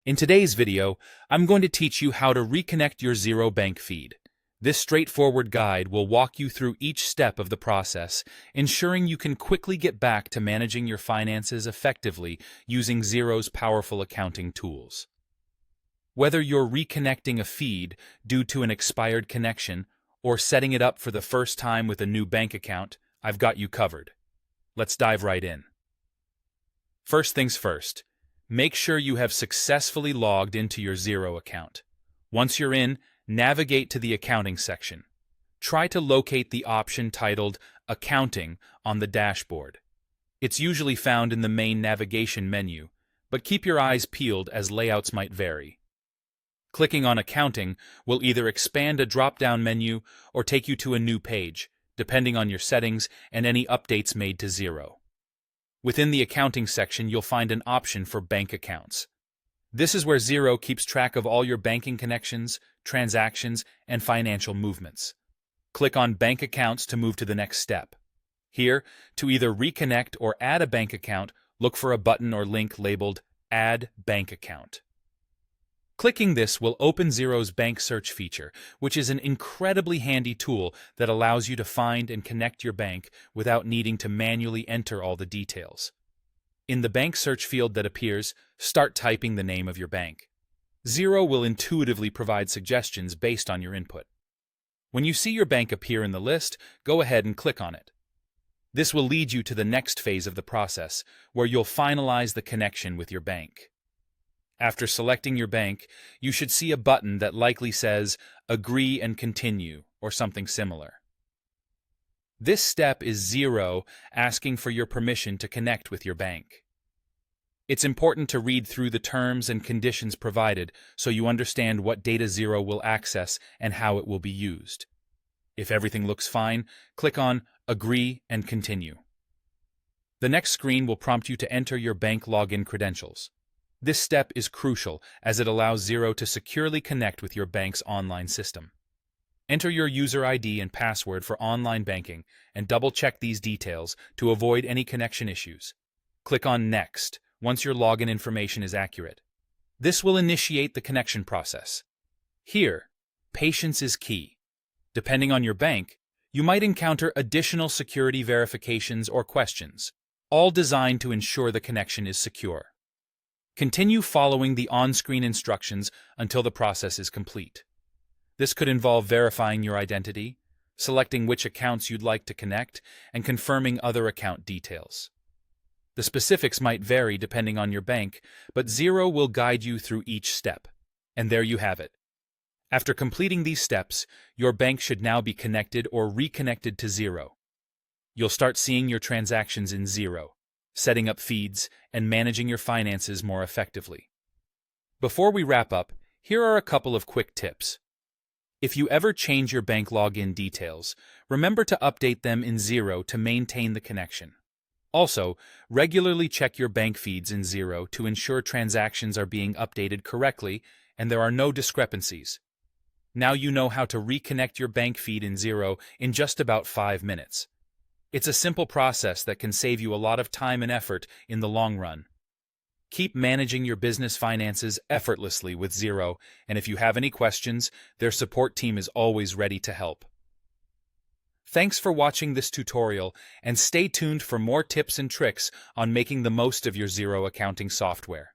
In today's video, I'm going to teach you how to reconnect your Xero bank feed. This straightforward guide will walk you through each step of the process, ensuring you can quickly get back to managing your finances effectively using Xero's powerful accounting tools. Whether you're reconnecting a feed due to an expired connection or setting it up for the first time with a new bank account, I've got you covered. Let's dive right in. First things first. Make sure you have successfully logged into your Xero account. Once you're in, navigate to the Accounting section. Try to locate the option titled Accounting on the dashboard. It's usually found in the main navigation menu, but keep your eyes peeled as layouts might vary. Clicking on Accounting will either expand a drop-down menu or take you to a new page, depending on your settings and any updates made to Xero. Within the Accounting section, you'll find an option for Bank Accounts. This is where Xero keeps track of all your banking connections, transactions, and financial movements. Click on Bank Accounts to move to the next step. Here, to either reconnect or add a bank account, look for a button or link labeled Add Bank Account. Clicking this will open Xero's bank search feature, which is an incredibly handy tool that allows you to find and connect your bank without needing to manually enter all the details. In the bank search field that appears, start typing the name of your bank. Xero will intuitively provide suggestions based on your input. When you see your bank appear in the list, go ahead and click on it. This will lead you to the next phase of the process, where you'll finalize the connection with your bank. After selecting your bank, you should see a button that likely says Agree and Continue or something similar. This step is Xero asking for your permission to connect with your bank. It's important to read through the terms and conditions provided so you understand what data Xero will access and how it will be used. If everything looks fine, click on Agree and Continue. The next screen will prompt you to enter your bank login credentials. This step is crucial as it allows Xero to securely connect with your bank's online system. Enter your user ID and password for online banking and double-check these details to avoid any connection issues. Click on Next once your login information is accurate. This will initiate the connection process. Here, patience is key. Depending on your bank, you might encounter additional security verifications or questions, all designed to ensure the connection is secure. Continue following the on-screen instructions until the process is complete. This could involve verifying your identity, selecting which accounts you'd like to connect, and confirming other account details. The specifics might vary depending on your bank, but Xero will guide you through each step. And there you have it. After completing these steps, your bank should now be connected or reconnected to Xero. You'll start seeing your transactions in Xero, setting up feeds, and managing your finances more effectively. Before we wrap up, here are a couple of quick tips. If you ever change your bank login details, remember to update them in Xero to maintain the connection. Also, regularly check your bank feeds in Xero to ensure transactions are being updated correctly and there are no discrepancies. Now you know how to reconnect your bank feed in Xero in just about 5 minutes. It's a simple process that can save you a lot of time and effort in the long run. Keep managing your business finances effortlessly with Xero, and if you have any questions, their support team is always ready to help. Thanks for watching this tutorial, and stay tuned for more tips and tricks on making the most of your Xero accounting software.